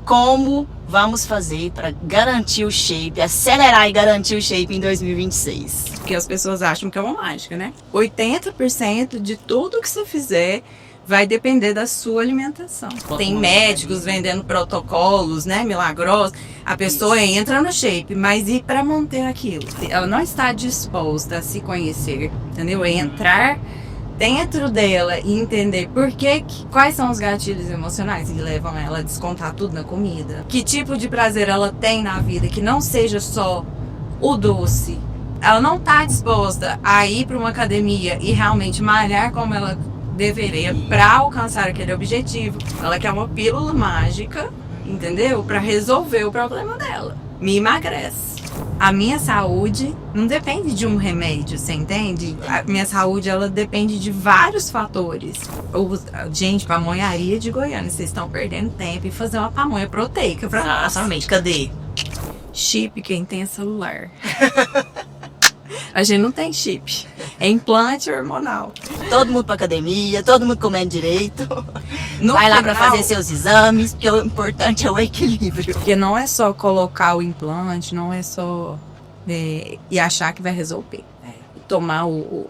como vamos fazer para garantir o shape, acelerar e garantir o shape em 2026. Porque as pessoas acham que é uma mágica, né? 80% de tudo que você fizer vai depender da sua alimentação. Tem médicos vendendo protocolos, né, milagrosos. A pessoa entra no shape, mas e para manter aquilo? Ela não está disposta a se conhecer, entendeu? Entrar dentro dela e entender quais são os gatilhos emocionais que levam ela a descontar tudo na comida. Que tipo de prazer ela tem na vida, que não seja só o doce. Ela não está disposta a ir para uma academia e realmente malhar como ela deveria para alcançar aquele objetivo. Ela quer uma pílula mágica, entendeu? Para resolver o problema dela. Me emagrece. A minha saúde não depende de um remédio, você entende? A minha saúde, ela depende de vários fatores. Gente, pamonharia de Goiânia, vocês estão perdendo tempo em fazer uma pamonha proteica pra nós. Exatamente, cadê? Chip quem tem celular. A gente não tem chip. É implante hormonal. Todo mundo pra academia, todo mundo comendo direito. Vai lá pra final, fazer seus exames, porque o importante é o equilíbrio. Porque não é só colocar o implante, não é só e achar que vai resolver. Tomar o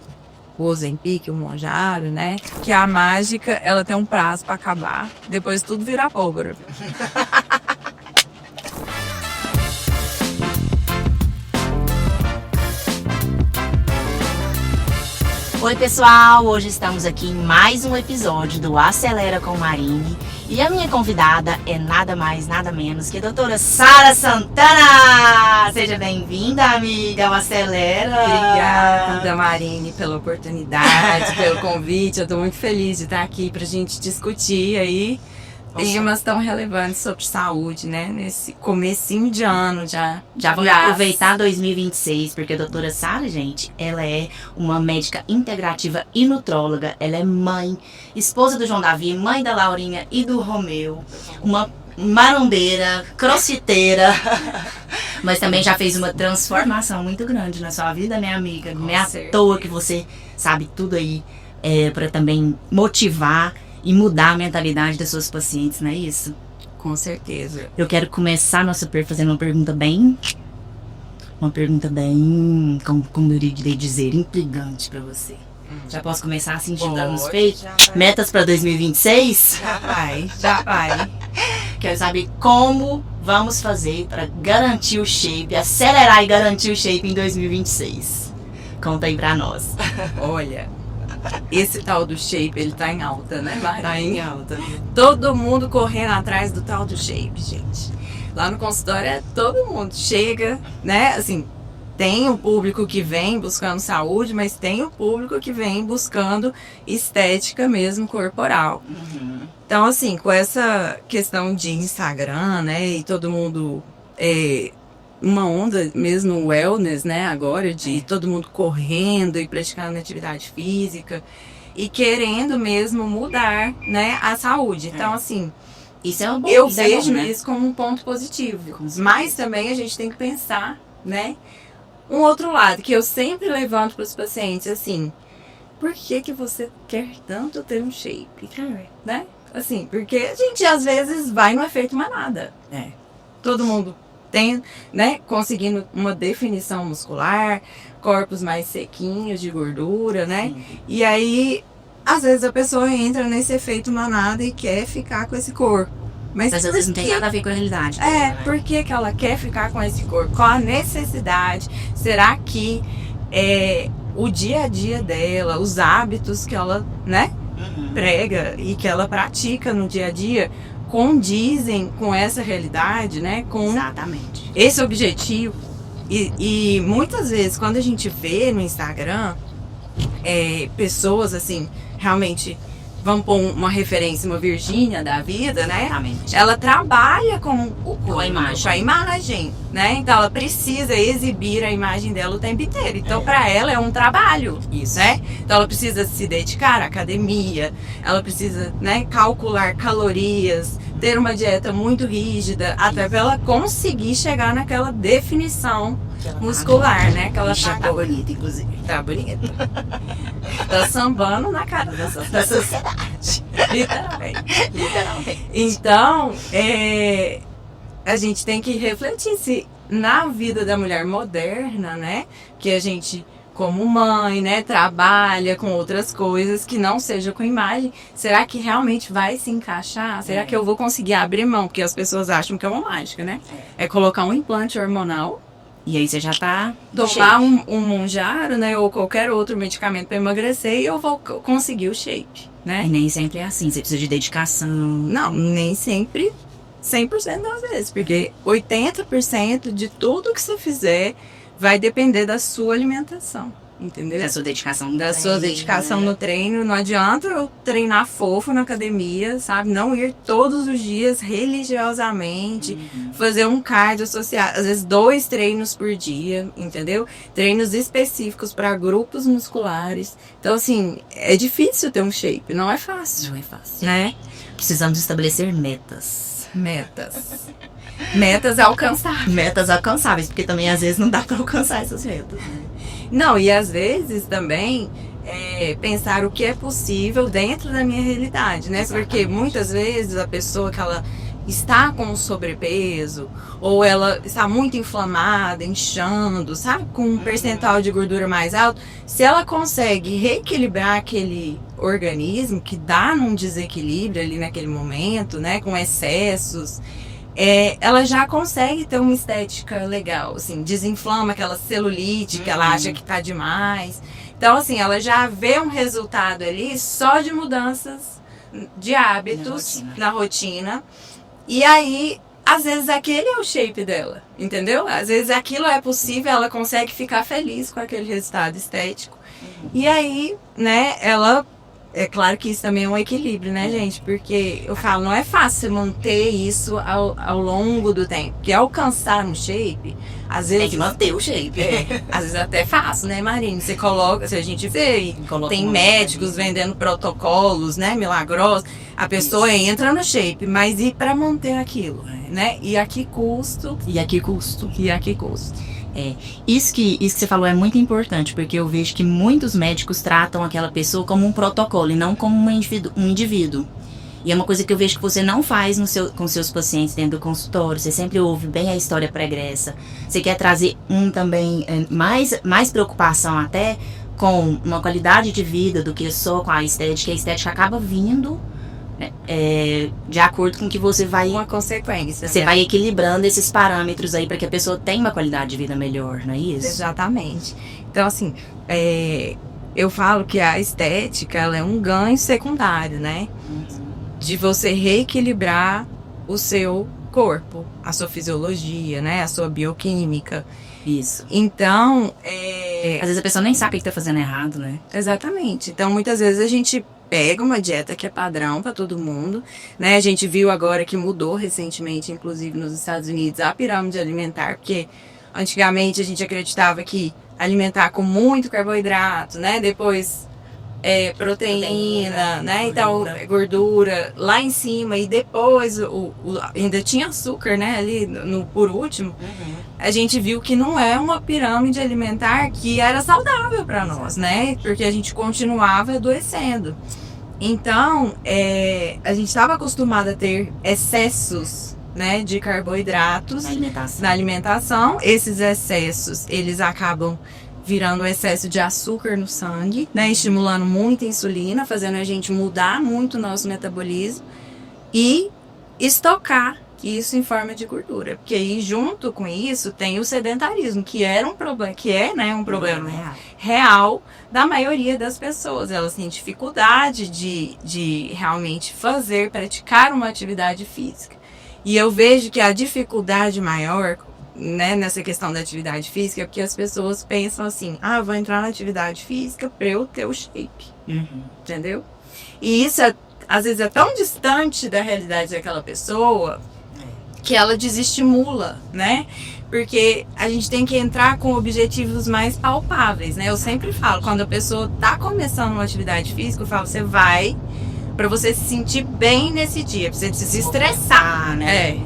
Ozempic, o Mounjaro, né? Que a mágica, ela tem um prazo pra acabar. Depois tudo vira pólvora. Oi pessoal, hoje estamos aqui em mais um episódio do Acelera com Marine e a minha convidada é nada mais, nada menos que a doutora Sara Santana! Seja bem-vinda, amiga, ao Acelera! Obrigada, Marine, pela oportunidade, pelo convite. Eu tô muito feliz de estar aqui pra gente discutir aí temas tão relevantes sobre saúde, né? Nesse comecinho de ano já. Vamos aproveitar 2026, porque a doutora Sara, gente, ela é uma médica integrativa e nutróloga. Ela é mãe, esposa do João Davi, mãe da Laurinha e do Romeu. Uma marombeira, crossfiteira, mas também já fez uma transformação muito grande na sua vida, minha amiga. Não é à toa que você sabe tudo aí para também motivar e mudar a mentalidade das suas pacientes, não é isso? Com certeza. Eu quero começar nossa fazendo uma pergunta bem, como eu iria dizer, intrigante pra você. Já posso começar assim, de dar nos peitos? Metas pra 2026? Já vai. Quero saber como vamos fazer pra garantir o shape, acelerar e garantir o shape em 2026. Conta aí pra nós. Olha, esse tal do shape, ele tá em alta, né, Mari? Tá em alta. Todo mundo correndo atrás do tal do shape, gente. Lá no consultório, todo mundo chega, né, assim, tem o público que vem buscando saúde, mas tem o público que vem buscando estética mesmo corporal. Então, assim, com essa questão de Instagram, né, e todo mundo... uma onda mesmo wellness, né, agora, de todo mundo correndo e praticando atividade física e querendo mesmo mudar, né, a saúde. Então, assim, isso é uma eu vejo isso como um ponto positivo. Mas também a gente tem que pensar, né, um outro lado, que eu sempre levanto para os pacientes, assim, por que você quer tanto ter um shape, né? Assim, porque a gente às vezes vai no efeito manada. Todo mundo tem, né, conseguindo uma definição muscular, corpos mais sequinhos de gordura, né? E aí, às vezes a pessoa entra nesse efeito manada e quer ficar com esse corpo. Mas às vezes não tem nada a ver com a realidade. Por que ela quer ficar com esse corpo? Qual a necessidade? Será que o dia a dia dela, os hábitos que ela, né, prega e que ela pratica no dia a dia condizem com essa realidade, né? Com Exatamente. Esse objetivo. E muitas vezes, quando a gente vê no Instagram, pessoas assim, realmente, vamos pôr uma referência, uma Virgínia da vida, né? Exatamente. Ela trabalha com a imagem. Com a imagem, né? Então ela precisa exibir a imagem dela o tempo inteiro. Então para ela é um trabalho, isso, né? Então ela precisa se dedicar à academia, ela precisa, né, calcular calorias, ter uma dieta muito rígida, até para ela conseguir chegar naquela definição muscular, né? Que ela tá bonita, inclusive. Tá bonita. Tá sambando na cara da sociedade. Literalmente. Literalmente. Então, a gente tem que refletir se na vida da mulher moderna, né, que a gente, como mãe, né, trabalha com outras coisas que não seja com imagem, será que realmente vai se encaixar? Será que eu vou conseguir abrir mão? Porque as pessoas acham que é uma mágica, né? É colocar um implante hormonal, E aí você já tá tomar um Mounjaro, né, ou qualquer outro medicamento para emagrecer e eu vou conseguir o shape, né? E nem sempre é assim, você precisa de dedicação. Não, nem sempre 100% das vezes, porque 80% de tudo que você fizer vai depender da sua alimentação, entendeu? Da sua dedicação no Da sua treino, dedicação né? no treino. Não adianta eu treinar fofo na academia, sabe? Não ir todos os dias religiosamente, fazer um cardio associado, às vezes 2 treinos por dia, entendeu? Treinos específicos para grupos musculares. Então, assim, é difícil ter um shape, não é fácil, Não é fácil. né? Precisamos estabelecer metas. Metas a alcançar. Metas alcançáveis, porque também às vezes não dá pra alcançar essas metas. Né? Não, e às vezes também pensar o que é possível dentro da minha realidade, né? Exatamente. Porque muitas vezes a pessoa que ela está com sobrepeso ou ela está muito inflamada, inchando, sabe? Com um percentual de gordura mais alto, se ela consegue reequilibrar aquele organismo que dá num desequilíbrio ali naquele momento, né? Com excessos, ela já consegue ter uma estética legal, assim, desinflama aquela celulite que ela acha que tá demais. Então, assim, ela já vê um resultado ali só de mudanças de hábitos na rotina. E aí, às vezes aquele é o shape dela, entendeu? Às vezes aquilo é possível, ela consegue ficar feliz com aquele resultado estético. E aí, né, ela... É claro que isso também é um equilíbrio, né, gente? Porque eu falo, não é fácil manter isso ao longo do tempo. Porque alcançar um shape, às vezes... Tem que manter o shape. Às vezes até é fácil, né, Marina? Você coloca, se a gente vê, tem médicos vendendo protocolos, né, milagrosos. A pessoa entra no shape, mas e para manter aquilo, né? E a que custo? E a que custo? E a que custo? Isso que você falou é muito importante, porque eu vejo que muitos médicos tratam aquela pessoa como um protocolo e não como um indivíduo. E é uma coisa que eu vejo que você não faz com seus pacientes dentro do consultório. Você sempre ouve bem a história pregressa. Você quer trazer também mais preocupação até com uma qualidade de vida do que só com a estética. A estética acaba vindo de acordo com que você vai... Uma consequência. Você vai equilibrando esses parâmetros aí para que a pessoa tenha uma qualidade de vida melhor, não é isso? Exatamente. Então, assim, eu falo que a estética ela é um ganho secundário, né? De você reequilibrar o seu corpo, a sua fisiologia, né? A sua bioquímica. Isso. Então, Às vezes a pessoa nem sabe o que tá fazendo errado, né? exatamente. Então, muitas vezes a gente pega uma dieta que é padrão para todo mundo, né? A gente viu agora que mudou recentemente, inclusive nos Estados Unidos, a pirâmide alimentar, porque antigamente a gente acreditava que alimentar com muito carboidrato, né? Depois proteína, né? Então, gordura lá em cima e depois ainda tinha açúcar, né? Ali por último. A gente viu que não é uma pirâmide alimentar que era saudável para nós, né? Porque a gente continuava adoecendo. Então, a gente estava acostumado a ter excessos, né, de carboidratos na alimentação. Esses excessos, eles acabam virando um excesso de açúcar no sangue, né? Estimulando muita insulina, fazendo a gente mudar muito o nosso metabolismo e estocar isso em forma de gordura. Porque aí, junto com isso, tem o sedentarismo, que era um problema, né, um problema real da maioria das pessoas. Elas têm dificuldade de realmente praticar uma atividade física. E eu vejo que a dificuldade maior, né, nessa questão da atividade física, é porque as pessoas pensam assim, eu vou entrar na atividade física para eu ter o shape. Entendeu? E isso, às vezes, é tão distante da realidade daquela pessoa que ela desestimula, né? Porque a gente tem que entrar com objetivos mais palpáveis, né? Eu sempre falo, quando a pessoa tá começando uma atividade física, eu falo, você vai para você se sentir bem nesse dia, pra você se estressar, né?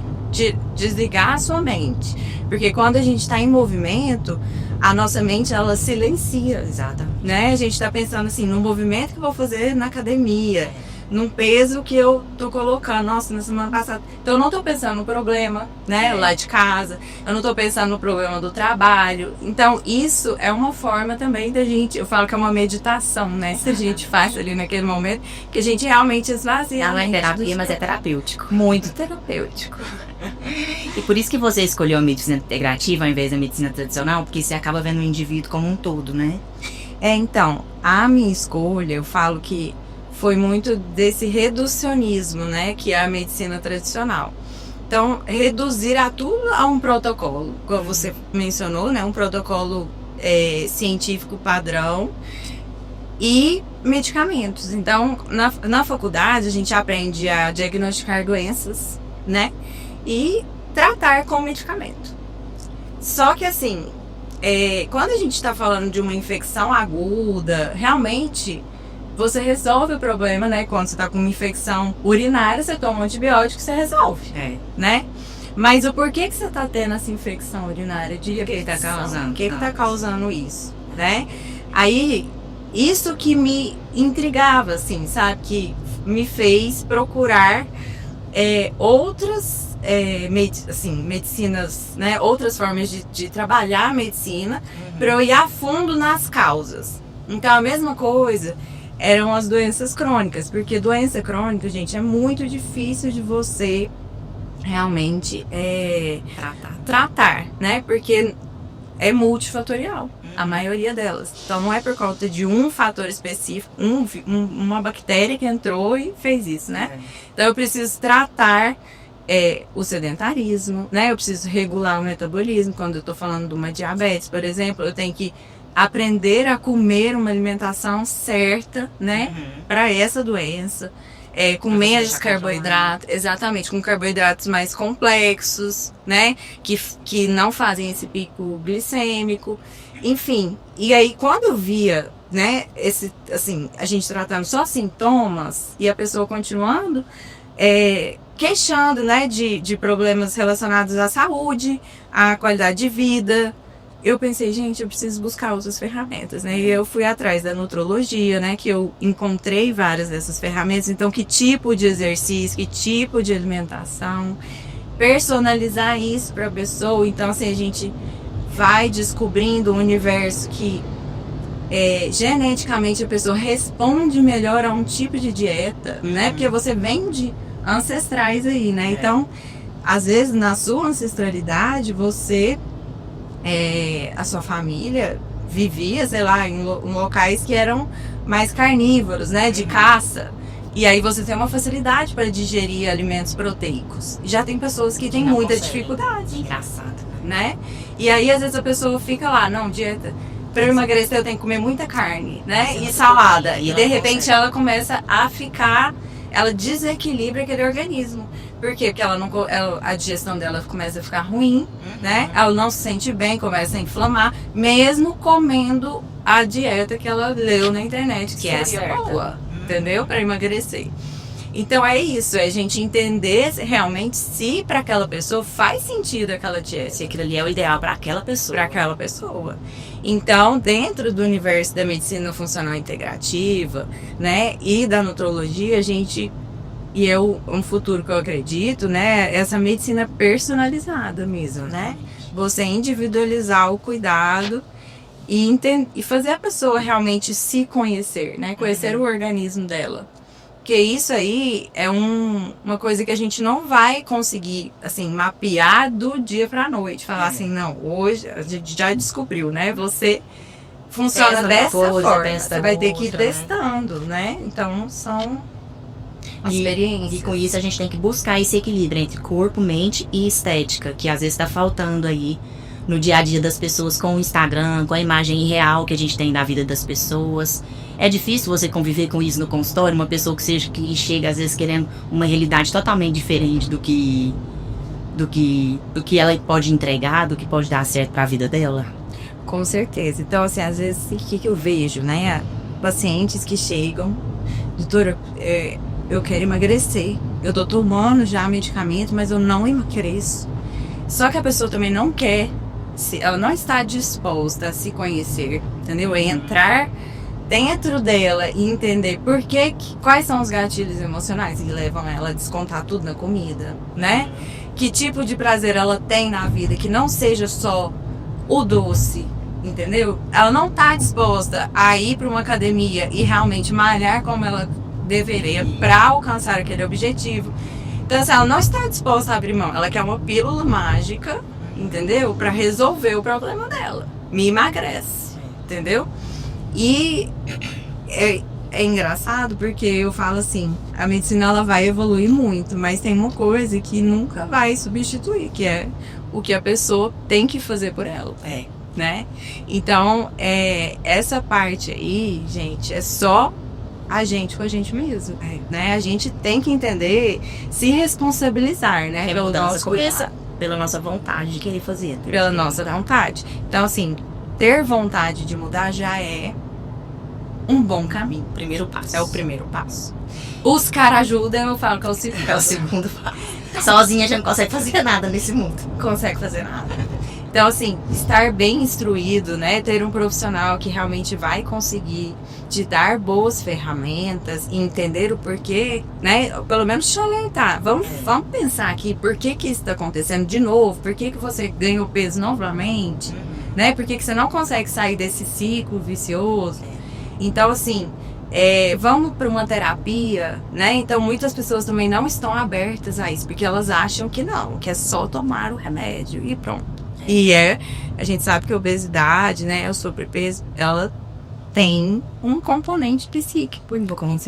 Desligar a sua mente. Porque quando a gente está em movimento, a nossa mente, ela silencia. Exatamente. Né? A gente está pensando assim, no movimento que eu vou fazer na academia, num peso que eu tô colocando. Nossa, na semana passada. Então eu não tô pensando no problema, né, lá de casa. Eu não tô pensando no problema do trabalho. Então isso é uma forma também da gente, eu falo que é uma meditação, né, que a gente faz ali naquele momento, que a gente realmente esvazia. Não é terapia, mas é terapêutico. Muito terapêutico. E por isso que você escolheu a medicina integrativa ao invés da medicina tradicional, porque você acaba vendo o indivíduo como um todo, né? Então, a minha escolha, eu falo que foi muito desse reducionismo, né, que é a medicina tradicional. Então, reduzir a tudo a um protocolo, como você mencionou, né, um protocolo científico padrão e medicamentos. Então, na faculdade, a gente aprende a diagnosticar doenças, né, e tratar com medicamento. Só que, assim, quando a gente está falando de uma infecção aguda, realmente você resolve o problema, né? Quando você está com uma infecção urinária, você toma um antibiótico e você resolve, né? Mas o porquê que você está tendo essa infecção urinária? O que está causando? O que está causando isso, né? Aí, isso que me intrigava, assim, sabe? Que me fez procurar outras medicinas, né? Outras formas de trabalhar a medicina, para eu ir a fundo nas causas. Então, a mesma coisa eram as doenças crônicas, porque doença crônica, gente, é muito difícil de você realmente tratar, né? Porque é multifatorial, a maioria delas. Então, não é por conta de um fator específico, uma bactéria que entrou e fez isso, né? Então, eu preciso tratar o sedentarismo, né? Eu preciso regular o metabolismo. Quando eu tô falando de uma diabetes, por exemplo, eu tenho que aprender a comer uma alimentação certa, né? Para essa doença. Com menos carboidrato, exatamente, com carboidratos mais complexos, né? Que não fazem esse pico glicêmico. Enfim, e aí quando eu via, né? A gente tratando só sintomas e a pessoa continuando queixando, né, de problemas relacionados à saúde, à qualidade de vida. Eu pensei, gente, eu preciso buscar outras ferramentas, né? E eu fui atrás da nutrologia, né, que eu encontrei várias dessas ferramentas. Então, que tipo de exercício, que tipo de alimentação, personalizar isso para a pessoa. Então, assim, a gente vai descobrindo um universo que geneticamente a pessoa responde melhor a um tipo de dieta, né? Porque você vem de ancestrais aí, né? Então, às vezes, na sua ancestralidade, a sua família vivia, sei lá, em locais que eram mais carnívoros, né? De caça. E aí você tem uma facilidade para digerir alimentos proteicos. Já tem pessoas que têm muita dificuldade. Engraçado. Né? E aí, às vezes, a pessoa fica lá, não, dieta, para eu emagrecer eu tenho que comer muita carne, né? E salada. E de repente ela começa a ficar, ela desequilibra aquele organismo. Por quê? Porque a digestão dela começa a ficar ruim, né? Ela não se sente bem, começa a inflamar, mesmo comendo a dieta que ela leu na internet, que é boa, entendeu? Para emagrecer. Então é isso, é a gente entender realmente se para aquela pessoa faz sentido aquela dieta. Se aquilo ali é o ideal para aquela pessoa. Para aquela pessoa. Então, dentro do universo da medicina funcional integrativa, né, e da nutrologia, a gente, um futuro que eu acredito, né, essa medicina personalizada mesmo, né? Você individualizar o cuidado e fazer a pessoa realmente se conhecer, né? Conhecer o organismo dela. Porque isso aí é uma coisa que a gente não vai conseguir, assim, mapear do dia pra noite. Falar assim, não, hoje a gente já descobriu, né? Você funciona dessa forma. Você vai ter que ir testando, né? Então, são experiências. E com isso a gente tem que buscar esse equilíbrio entre corpo, mente e estética, que às vezes tá faltando aí no dia a dia das pessoas com o Instagram, com a imagem irreal que a gente tem da vida das pessoas. É difícil você conviver com isso no consultório, uma pessoa que chega às vezes querendo uma realidade totalmente diferente do que ela pode entregar, do que pode dar certo para a vida dela. Com certeza. Então, assim, às vezes, o que eu vejo, né? Pacientes que chegam, doutora, eu quero emagrecer, eu tô tomando já medicamento, mas eu não emagreço. Só que a pessoa também não quer, ela não está disposta a se conhecer, entendeu? Entrar dentro dela e entender quais são os gatilhos emocionais que levam ela a descontar tudo na comida, né? Que tipo de prazer ela tem na vida, que não seja só o doce, entendeu? Ela não tá disposta a ir para uma academia e realmente malhar como ela deveria para alcançar aquele objetivo. Então, assim, ela não está disposta a abrir mão. Ela quer uma pílula mágica, entendeu? Para resolver o problema dela. Me emagrece, entendeu? E é engraçado porque eu falo assim, a medicina ela vai evoluir muito, mas tem uma coisa que nunca vai substituir, que é o que a pessoa tem que fazer por ela, né? Então, essa parte aí, gente, é só a gente com a gente mesmo, né? A gente tem que entender, se responsabilizar, né? Pelo nosso começa pela nossa vontade de querer fazer. Pela nossa vontade. Então, assim, ter vontade de mudar já é um bom caminho. Primeiro passo. É o primeiro passo. Os caras ajudam, eu falo que é o segundo. É o segundo passo. Sozinha já não consegue fazer nada nesse mundo. Consegue fazer nada. Então, assim, estar bem instruído, né? Ter um profissional que realmente vai conseguir te dar boas ferramentas e entender o porquê, né? Pelo menos te orientar. Vamos pensar aqui, por que isso está acontecendo de novo? Por que você ganhou peso novamente? Né? Por que você não consegue sair desse ciclo vicioso? Então, assim, vamos para uma terapia, né? Então, muitas pessoas também não estão abertas a isso, porque elas acham que não, que é só tomar o remédio e pronto. E a gente sabe que a obesidade, né, o sobrepeso, ela tem um componente psíquico,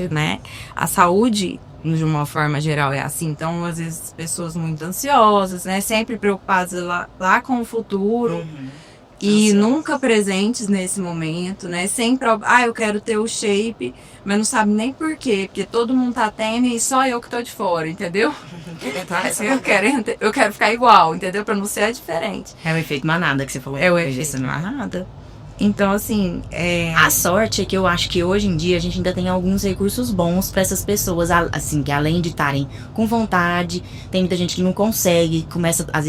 né? A saúde, de uma forma geral, é assim. Então, às vezes, pessoas muito ansiosas, né? Sempre preocupadas lá com o futuro. E nunca presentes nesse momento, né? Sempre, eu quero ter o shape, mas não sabe nem por quê. Porque todo mundo tá tendo e só eu que tô de fora, entendeu? Eu quero ficar igual, entendeu? Pra não ser diferente. É o efeito manada que você falou. É o efeito manada. Então, assim, A sorte é que eu acho que hoje em dia a gente ainda tem alguns recursos bons para essas pessoas, assim, que além de estarem com vontade, tem muita gente que não consegue,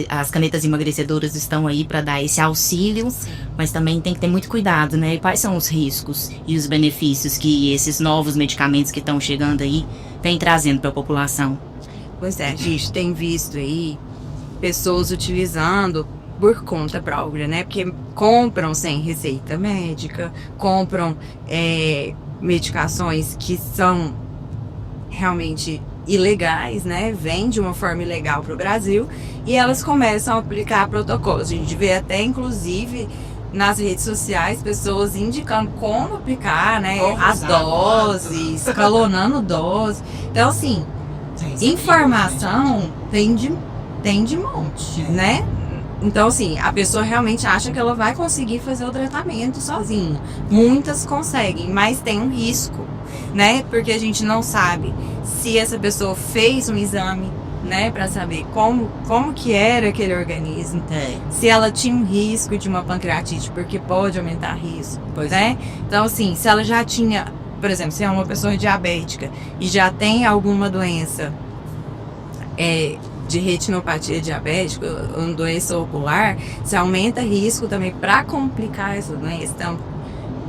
as canetas emagrecedoras estão aí para dar esse auxílio, mas também tem que ter muito cuidado, né? E quais são os riscos e os benefícios que esses novos medicamentos que estão chegando aí vêm trazendo para a população? Pois é, a gente tem visto aí pessoas utilizando por conta própria, né? Porque compram sem receita médica, compram medicações que são realmente ilegais, né? Vêm de uma forma ilegal para o Brasil e elas começam a aplicar protocolos. A gente vê até, inclusive, nas redes sociais, pessoas indicando como aplicar, né? As doses, escalonando doses. Então, assim, informação tem de monte, né? Então, assim, a pessoa realmente acha que ela vai conseguir fazer o tratamento sozinha. Muitas conseguem, mas tem um risco, né? Porque a gente não sabe se essa pessoa fez um exame, né? Pra saber como que era aquele organismo. Se ela tinha um risco de uma pancreatite, porque pode aumentar risco, né? Então, assim, se ela já tinha, por exemplo, se é uma pessoa diabética e já tem alguma doença de retinopatia diabética, uma doença ocular, se aumenta risco também para complicar essa doença. Então,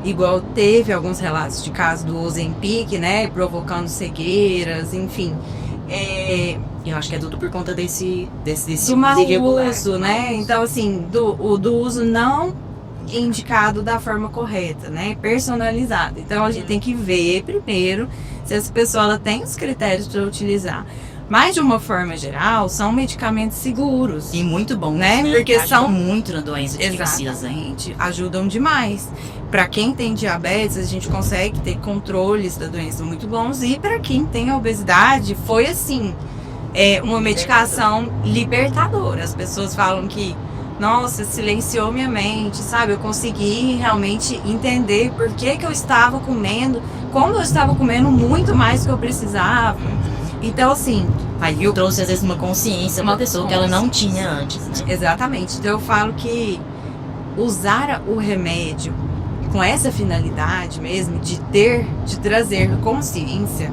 igual teve alguns relatos de casos do Ozempic, né, provocando cegueiras, enfim. Eu acho que é tudo por conta desse do mau uso, né? Então, assim, do uso não indicado da forma correta, né? Personalizado. Então, a gente tem que ver primeiro se essa pessoa ela tem os critérios para utilizar. Mas, de uma forma geral, são medicamentos seguros. E muito bons, né? Porque são muito na doença que precisa. Exatamente. Ajudam demais. Para quem tem diabetes, a gente consegue ter controles da doença muito bons. E para quem tem obesidade, foi assim, uma medicação libertadora. As pessoas falam que, nossa, silenciou minha mente, sabe? Eu consegui realmente entender por que eu estava comendo, como eu estava comendo muito mais do que eu precisava. Então, assim, eu trouxe às vezes uma consciência, uma pessoa que ela não tinha antes. Exatamente. Então, eu falo que usar o remédio com essa finalidade mesmo, de trazer consciência,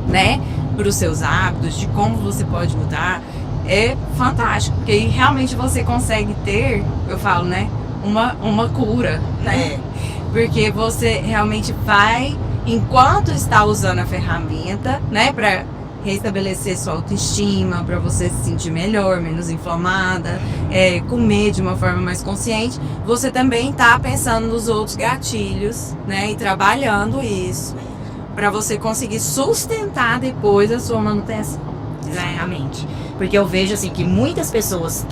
né, para os seus hábitos, de como você pode mudar, é fantástico. Porque aí realmente você consegue ter, eu falo, né, uma cura, né? porque você realmente vai, enquanto está usando a ferramenta, né, para restabelecer sua autoestima, para você se sentir melhor, menos inflamada, comer de uma forma mais consciente, você também está pensando nos outros gatilhos, né, e trabalhando isso para você conseguir sustentar depois a sua manutenção. Exatamente. Porque eu vejo assim que muitas pessoas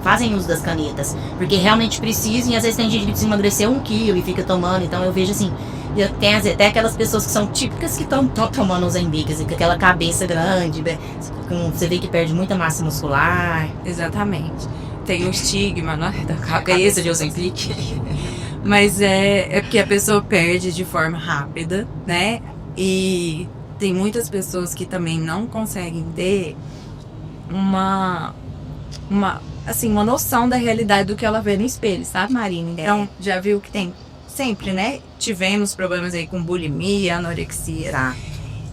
fazem uso das canetas porque realmente precisam, e às vezes tem gente que precisa emagrecer 1 quilo e fica tomando. Então eu vejo assim, tem até aquelas pessoas que são típicas que estão tomando Ozempic, assim, com aquela cabeça grande, você vê que perde muita massa muscular. Exatamente. Tem um estigma, né, da cabeça de Ozempic. Mas é porque a pessoa perde de forma rápida, né? E tem muitas pessoas que também não conseguem ter uma noção da realidade do que ela vê no espelho, sabe, Marina? Então, já viu que tem sempre, né? Tivemos problemas aí com bulimia, anorexia. Tá.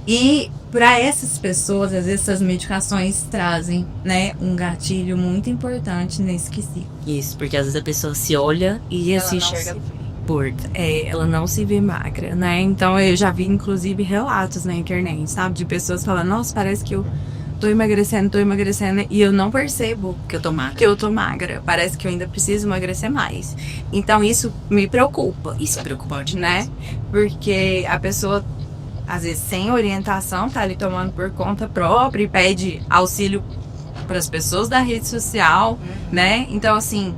E para essas pessoas, às vezes, essas medicações trazem, né, um gatilho muito importante nesse quesito. Isso, porque às vezes a pessoa se olha e Ela se não enxerga se gorda. Ela não se vê magra, né? Então eu já vi, inclusive, relatos na internet, sabe? De pessoas falando, nossa, parece que eu tô emagrecendo, e eu não percebo Que eu tô magra. que eu tô magra. Parece que eu ainda preciso emagrecer mais. Então isso me preocupa, Isso é preocupante, né? Porque a pessoa, às vezes, sem orientação, tá ali tomando por conta própria e pede auxílio para as pessoas da rede social, né? Então, assim,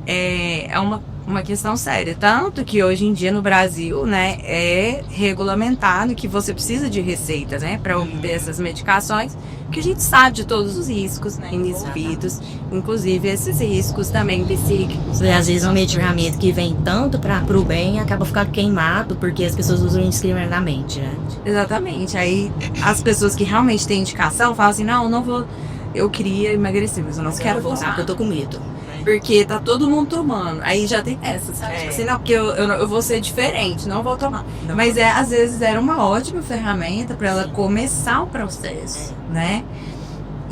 é uma questão séria. Tanto que hoje em dia no Brasil, né, é regulamentado que você precisa de receita, né, para obter essas medicações, porque a gente sabe de todos os riscos, né, envolvidos, inclusive esses riscos também psíquicos. E às vezes um medicamento que vem tanto pro bem acaba ficando queimado porque as pessoas usam indiscriminadamente, né? Exatamente. Aí as pessoas que realmente têm indicação falam assim, não vou, eu queria emagrecer, mas eu não quero voltar. Porque eu tô com medo. Porque tá todo mundo tomando. Aí já tem essa, sabe? Tipo assim, não, porque eu vou ser diferente, não vou tomar. Mas às vezes era uma ótima ferramenta para ela começar o processo, né?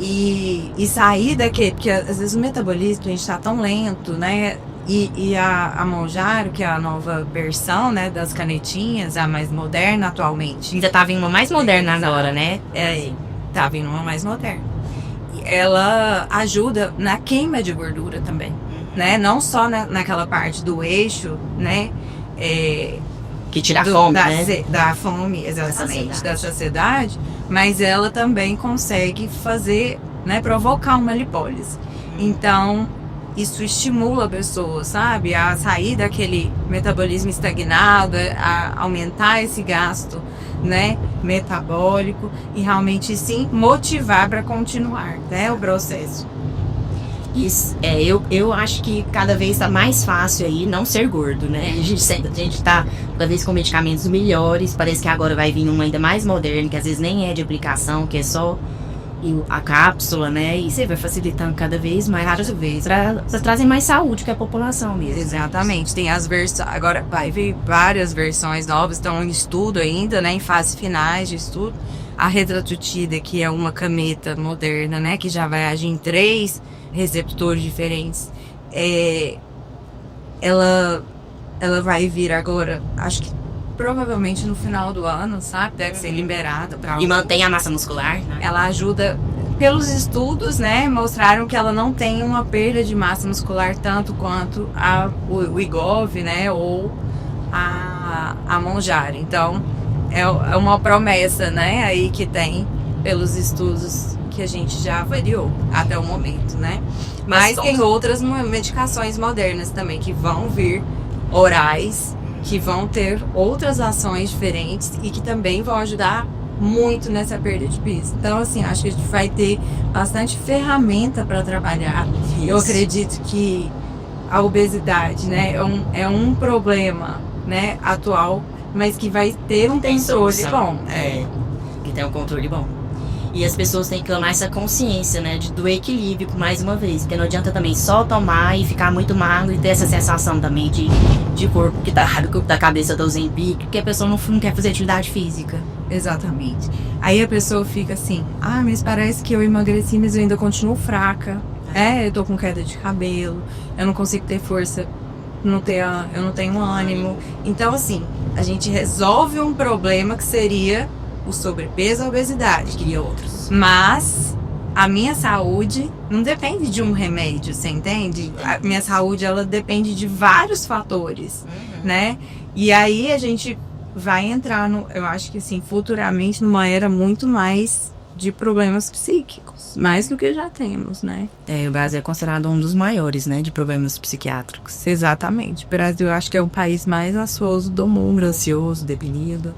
E sair daquele, porque às vezes o metabolismo, a gente tá tão lento, né? E a Mounjaro, que é a nova versão, né, das canetinhas, a mais moderna atualmente. Ainda tá vindo uma mais moderna na hora, né? Tá vindo uma mais moderna. Ela ajuda na queima de gordura também, né? Não só naquela parte do eixo, né? Que tira a fome, né? Da fome, exatamente, da saciedade, mas ela também consegue fazer, né? Provocar uma lipólise. Então, isso estimula a pessoa, sabe? A sair daquele metabolismo estagnado, a aumentar esse gasto, né, metabólico e realmente sim motivar para continuar, né, o processo. Isso, eu acho que cada vez tá mais fácil aí não ser gordo, né? A gente tá cada vez com medicamentos melhores, parece que agora vai vir um ainda mais moderno, que às vezes nem é de aplicação, que é só a cápsula, né? E você vai facilitando cada vez mais, várias vezes, pra trazem mais saúde que a população mesmo. Exatamente, tem as versões, agora vai vir várias versões novas, estão em estudo ainda, né, em fases finais de estudo. A Retatrutida, que é uma caneta moderna, né, que já vai agir em 3 receptores diferentes, ela vai vir agora, acho que provavelmente no final do ano, sabe? Deve ser liberada. E mantém a massa muscular, né? Ela ajuda, pelos estudos, né? Mostraram que ela não tem uma perda de massa muscular tanto quanto o Wegovy, né? Ou a Mounjaro. Então, é uma promessa, né? Aí que tem pelos estudos que a gente já avaliou até o momento, né? Mas tem outras medicações modernas também que vão vir, orais, que vão ter outras ações diferentes e que também vão ajudar muito nessa perda de peso. Então, assim, acho que a gente vai ter bastante ferramenta para trabalhar. Isso. Eu acredito que a obesidade, né, é um problema, né, atual, mas que vai ter um controle bom. Que tem um controle bom. E as pessoas têm que tomar essa consciência, né, do equilíbrio, mais uma vez. Porque não adianta também só tomar e ficar muito magro e ter essa sensação também de corpo que tá da cabeça do Ozempic, porque a pessoa não quer fazer atividade física. Exatamente. Aí a pessoa fica assim, mas parece que eu emagreci, mas eu ainda continuo fraca. Eu tô com queda de cabelo, eu não consigo ter força eu não tenho ânimo. Então, assim, a gente resolve um problema que seria o sobrepeso, a obesidade. Queria outros. Mas a minha saúde não depende de um remédio, você entende? A minha saúde, ela depende de vários fatores, né? E aí a gente vai entrar, eu acho que assim, futuramente, numa era muito mais de problemas psíquicos, mais do que já temos, né? O Brasil é considerado um dos maiores, né, de problemas psiquiátricos. Exatamente. O Brasil, eu acho que é o país mais ansioso do mundo, ansioso, deprimido.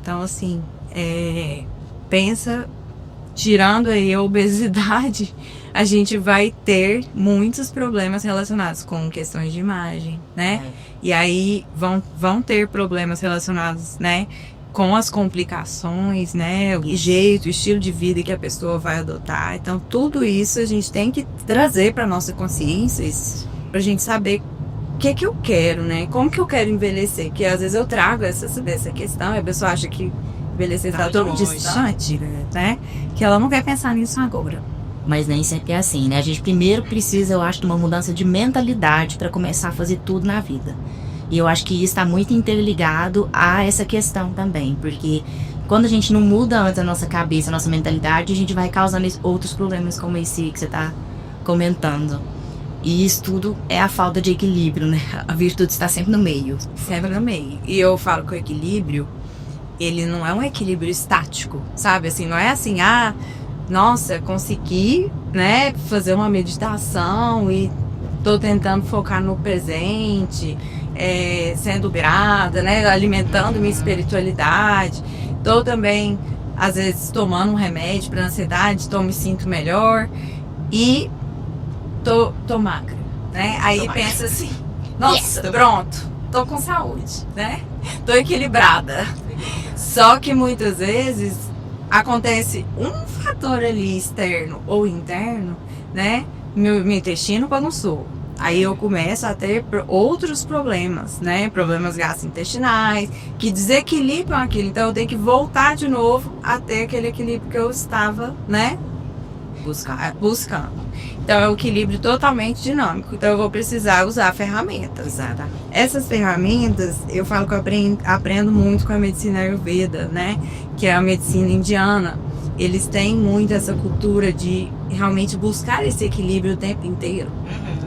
Então, assim, pensa, tirando aí a obesidade, a gente vai ter muitos problemas relacionados com questões de imagem, né? E aí vão ter problemas relacionados, né, com as complicações, né, o jeito, o estilo de vida que a pessoa vai adotar. Então, tudo isso a gente tem que trazer para nossa consciência, para a gente saber o que eu quero, né? Como que eu quero envelhecer? Que às vezes eu trago essa questão e a pessoa acha que envelhecer está tão distante, né? Que ela não quer pensar nisso agora. Mas nem sempre é assim, né? A gente primeiro precisa, eu acho, de uma mudança de mentalidade para começar a fazer tudo na vida. E eu acho que isso está muito interligado a essa questão também, porque quando a gente não muda antes a nossa cabeça, a nossa mentalidade, a gente vai causando outros problemas como esse que você está comentando. E isso tudo é a falta de equilíbrio, né? A virtude está sempre no meio. Sempre no meio. E eu falo que o equilíbrio, ele não é um equilíbrio estático, sabe? Assim, não é assim, nossa, consegui, né, fazer uma meditação e tô tentando focar no presente, sendo grata, né, alimentando minha espiritualidade. Tô também, às vezes, tomando um remédio para ansiedade, então me sinto melhor e tô magra, né? Aí pensa assim, nossa, pronto, tô com saúde, né? Tô equilibrada. Só que muitas vezes acontece um fator ali externo ou interno, né? Meu intestino bagunçou. Aí eu começo a ter outros problemas, né? Problemas gastrointestinais, que desequilibram aquilo. Então eu tenho que voltar de novo a ter aquele equilíbrio que eu estava, né? Buscando. Então é um equilíbrio totalmente dinâmico. Então eu vou precisar usar ferramentas. Exatamente. Essas ferramentas, eu falo que eu aprendo muito com a medicina Ayurveda, né? Que é a medicina indiana. Eles têm muito essa cultura de realmente buscar esse equilíbrio o tempo inteiro.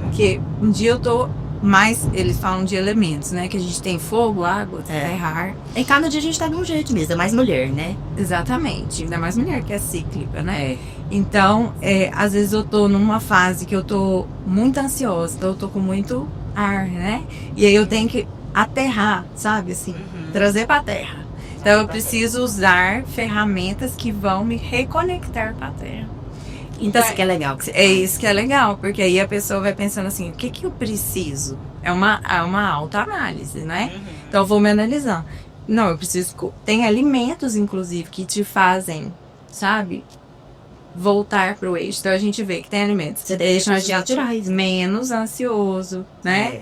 Porque um dia eu tô mais, eles falam de elementos, né? Que a gente tem fogo, água, terra, ar. Em cada dia a gente tá de um jeito mesmo, é mais mulher, né? Exatamente, ainda mais mulher que é cíclica, né? Então, às vezes eu tô numa fase que eu tô muito ansiosa, então eu tô com muito ar, né? E aí eu tenho que aterrar, sabe, assim, trazer pra terra. Então eu preciso usar ferramentas que vão me reconectar pra terra. Então isso que é legal. É isso que é legal, porque aí a pessoa vai pensando assim, o que eu preciso? É uma autoanálise, né? Então eu vou me analisando. Não, eu preciso... Tem alimentos, inclusive, que te fazem, sabe, voltar pro eixo. Então a gente vê que tem alimentos que deixam a gente menos ansioso, né?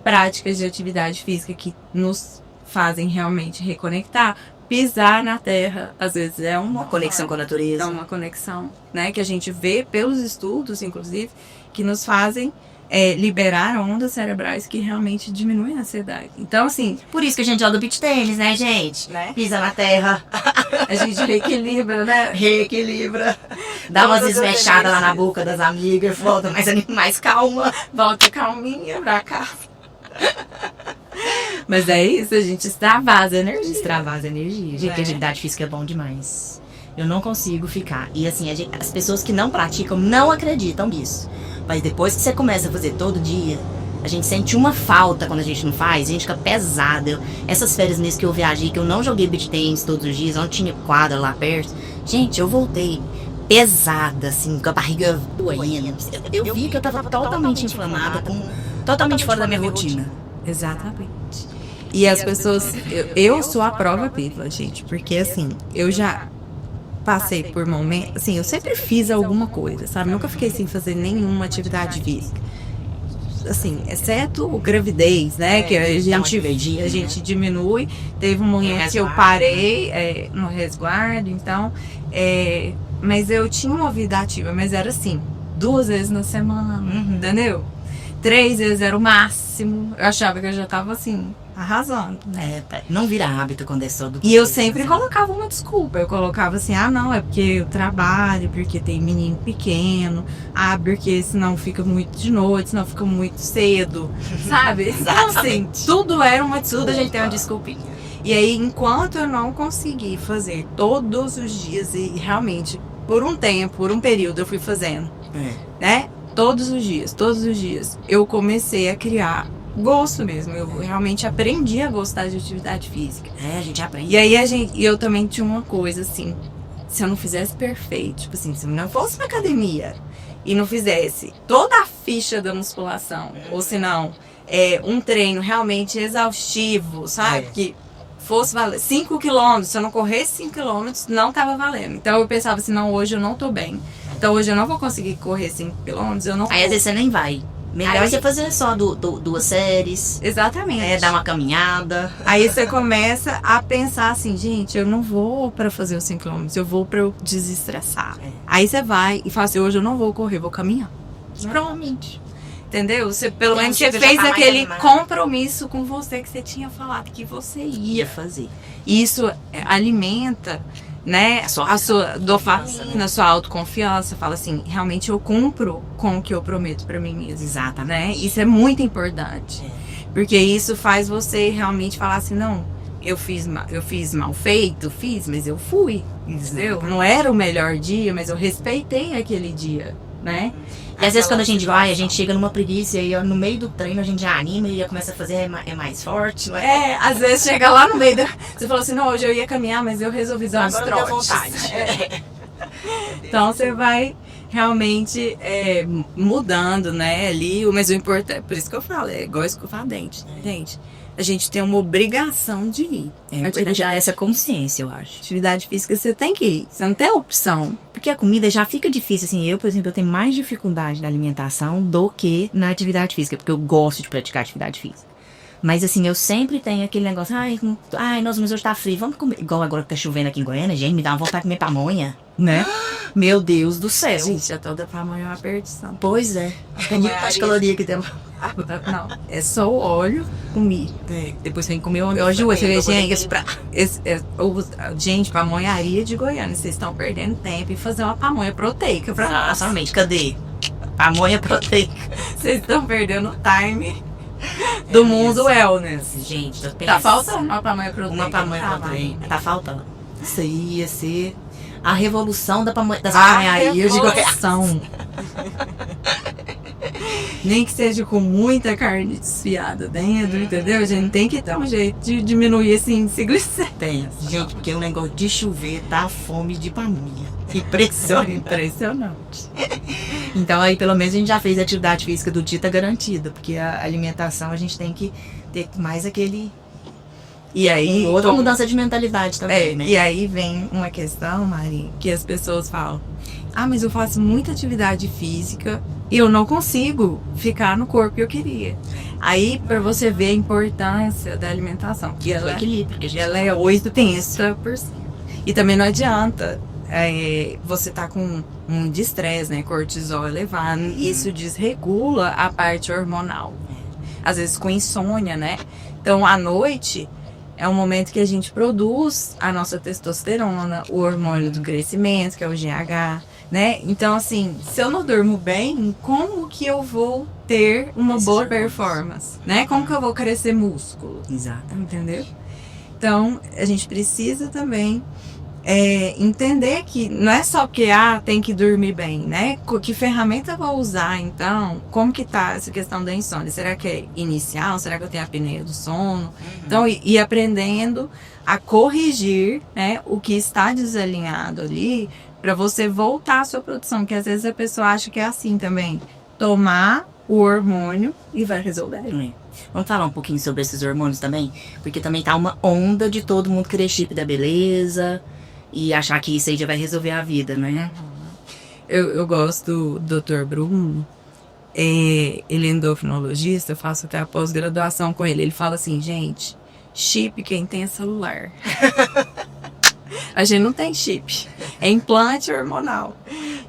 Práticas de atividade física que nos fazem realmente reconectar. Pisar na terra, às vezes é uma conexão com a natureza. É uma conexão, né? Que a gente vê pelos estudos, inclusive, que nos fazem liberar ondas cerebrais que realmente diminuem a ansiedade. Então, assim... Por isso que a gente joga beach tênis, né, gente? Né? Pisa na terra. A gente reequilibra, né? Reequilibra. Dá umas esmechadas lá na boca das amigas, volta mais calma. Volta calminha pra casa. Mas é isso, a gente extravasa energia. Extravasa energia. Gente, atividade física é bom demais. Eu não consigo ficar. E assim, as pessoas que não praticam não acreditam nisso. Mas depois que você começa a fazer todo dia, a gente sente uma falta quando a gente não faz. A gente fica pesada. Essas férias mesmo que eu viajei, que eu não joguei beach tennis todos os dias, não tinha quadra lá perto. Gente, eu voltei pesada, assim, com a barriga doendo. Eu vi que eu tava totalmente inflamada, totalmente fora da minha rotina. Exatamente. E as pessoas... Eu sou a prova viva, gente. Porque, assim, eu já passei por momentos... Assim, eu sempre fiz alguma coisa, sabe? Nunca fiquei sem fazer nenhuma atividade física. Assim, exceto gravidez, né? Que a gente diminui. Teve um momento que eu parei no resguardo, então... Mas eu tinha uma vida ativa, mas era assim, 2 vezes na semana, entendeu? 3 vezes era o máximo. Eu achava que eu já tava assim, arrasando, né? Não vira hábito quando é só do E eu sempre colocava uma desculpa. Eu colocava assim, não, é porque eu trabalho, porque tem menino pequeno, porque senão fica muito de noite, senão fica muito cedo, sabe? Então, assim, tudo era uma desculpa. Tudo a gente tem uma desculpinha. E aí, enquanto eu não consegui fazer todos os dias, e realmente, por um tempo, por um período, eu fui fazendo, né? Todos os dias, eu comecei a criar gosto mesmo. Eu realmente aprendi a gostar de atividade física. A gente aprende. E aí, eu também tinha uma coisa assim, se eu não fizesse perfeito, tipo assim, se eu não fosse pra academia e não fizesse toda a ficha da musculação, ou se não, um treino realmente exaustivo, sabe? Que fosse valer 5 km, se eu não corresse 5 km, não tava valendo. Então eu pensava assim, não, hoje eu não tô bem. Então hoje eu não vou conseguir correr 5 km, eu não. Aí às vezes você nem vai. Melhor você fazer só duas séries. Exatamente. Dar uma caminhada. Aí você começa a pensar assim, gente, eu não vou pra fazer os 5 km, eu vou pra eu desestressar. Aí você vai e fala assim, hoje eu não vou correr, vou caminhar. Provavelmente. Entendeu? Você pelo menos você fez aquele compromisso com você que você tinha falado que você ia fazer. Isso alimenta, né, a sua dopamina, a sua autoconfiança. Fala assim, realmente eu cumpro com o que eu prometo pra mim mesma. Exato, né? Isso é muito importante. Porque isso faz você realmente falar assim, não, eu fiz mal feito, mas eu fui. Entendeu? Não era o melhor dia, mas eu respeitei aquele dia, né? E às vezes quando a gente vai, a gente chega numa preguiça e aí no meio do treino a gente já anima e já começa a fazer mais forte. Não é? Às vezes chega lá no meio você falou assim, não, hoje eu ia caminhar, mas eu resolvi dar uns Agora trotes. vontade. Então você vai realmente mudando, né, ali, mas o importante, por isso que eu falo, é igual escovadente, gente. A gente tem uma obrigação de ir. Já essa consciência, eu acho. Atividade física você tem que ir, você não tem opção. Porque a comida já fica difícil, assim, eu, por exemplo, eu tenho mais dificuldade na alimentação do que na atividade física, porque eu gosto de praticar atividade física. Mas assim, eu sempre tenho aquele negócio, nossa, mas hoje tá frio, vamos comer. Igual agora que tá chovendo aqui em Goiânia, gente, me dá uma vontade de comer pamonha, né? Meu Deus do céu. Gente, a toda pamonha é uma perdição. Pois é. Mais caloria que tem. Não, é só o óleo comi. Depois vem comer o hoje você vê, gente, pamonharia de Goiânia, vocês estão perdendo tempo em fazer uma pamonha proteica pra nós. Somente, cadê? Pamonha proteica. Vocês estão perdendo o time do mundo wellness. Gente, tá faltando uma pamonha proteica. Uma pamonha proteica. Tá faltando. Isso aí ia ser a revolução das pamonharias de Goiás. Nem que seja com muita carne desfiada dentro, entendeu? A gente tem que dar um jeito de diminuir esse índice glicêmico. Tem, gente, porque o negócio de chover tá fome de pamonha. Impressionante. Então aí pelo menos a gente já fez a atividade física do dia, tá garantida, porque a alimentação a gente tem que ter mais aquele... E aí... outra mudança de mentalidade também, né? E aí vem uma questão, Mari, que as pessoas falam, mas eu faço muita atividade física e eu não consigo ficar no corpo que eu queria. Aí, para você ver a importância da alimentação, que ela, equilíbrio, que ela é 80%. E também não adianta você tá com um estresse, né, cortisol elevado, isso desregula a parte hormonal. Às vezes com insônia, né? Então, à noite é um momento que a gente produz a nossa testosterona, o hormônio do crescimento, que é o GH, né? Então, assim, se eu não durmo bem, como que eu vou ter uma boa performance, né? Como que eu vou crescer músculo? Exato. Entendeu? Então, a gente precisa também entender que não é só porque tem que dormir bem, né? Que ferramenta eu vou usar, então? Como que tá essa questão da insônia? Será que é inicial? Será que eu tenho a apneia do sono? Então, ir aprendendo a corrigir, né, o que está desalinhado ali, para você voltar à sua produção, porque às vezes a pessoa acha que é assim também. Tomar o hormônio e vai resolver. Vamos falar um pouquinho sobre esses hormônios também? Porque também tá uma onda de todo mundo querer chip da beleza e achar que isso aí já vai resolver a vida, né? Eu gosto do Dr. Bruno, ele é endocrinologista, eu faço até a pós-graduação com ele. Ele fala assim, gente, chip quem tem é celular. A gente não tem chip, é implante hormonal.